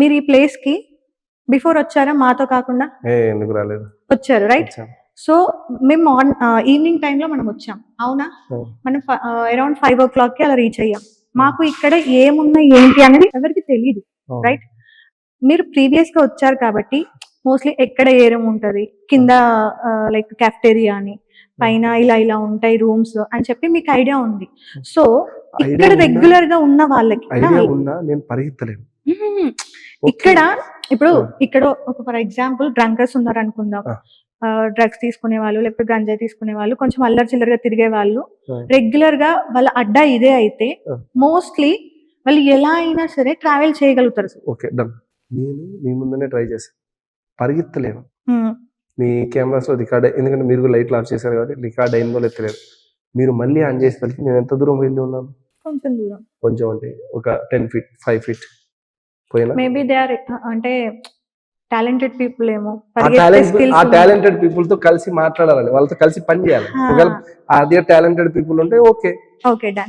మీరు ఈ ప్లేస్ కి బిఫోర్ వచ్చారా మాతో కాకుండా? ఎందుకు రాలేదు? వచ్చారు రైట్. సో మేము ఈవినింగ్ టైంలో మనం వచ్చాం, అవునా? మనం అరౌండ్ 5 o'clock కి అలా రీచ్ అయ్యాం. మాకు ఇక్కడ ఏమున్నాయి ఏంటి అనేది ఎవరికి తెలియదు, రైట్? మీరు ప్రీవియస్ గా వచ్చారు కాబట్టి మోస్ట్లీ ఎక్కడ ఏ రూమ్ ఉంటది, కింద లైక్ క్యాఫ్టేరియా అని, పైన ఇలా ఇలా ఉంటాయి రూమ్స్ అని చెప్పి మీకు ఐడియా ఉంది. సో ఇక్కడ రెగ్యులర్ గా ఉన్న వాళ్ళకి నేను పరిగెత్తలేను. ఇక్కడ ఇప్పుడు ఇక్కడ ఒక ఫర్ ఎగ్జాంపుల్ డ్రంకర్స్ ఉన్నారు అనుకుందాం, డ్రగ్స్ తీసుకునే వాళ్ళు లేకపోతే గంజాయి తీసుకునే వాళ్ళు, కొంచెం అల్లరి చిల్లరగా తిరిగే వాళ్ళు, రెగ్యులర్ గా వాళ్ళ అడ్డా ఇదే అయితే మోస్ట్లీ వాళ్ళు ఎలా అయినా సరే ట్రావెల్ చేయగలుగుతారు. Okay done. నేను మీ ముందునే ట్రై చేశాను, పరిగెత్తలేను. మీ కెమెరాస్ లో రికార్డ్, ఎందుకంటే మీరు లైట్లు ఆఫ్ చేశారు కాబట్టి రికార్డ్ అయిందో లేదు. మీరు మళ్ళీ ఆన్ చేసేసరికి నేను ఎంత దూరం వెళ్ళి ఉన్నాను? కొంచెం దూరం, కొంచెం అంటే ఒక 10 feet 5 feet పోయినా. మేబీ దే ఆర్ అంటే టాలెంటెడ్ పీపుల్ ఏమో. ఆ టాలెంటెడ్ పీపుల్ తో కలిసి మాట్లాడాలని, వాళ్ళతో కలిసి పని చేయాలి. ఒకవేళ అదే టాలెంటెడ్ పీపుల్ ఉంటే ఓకే ఓకే డన్.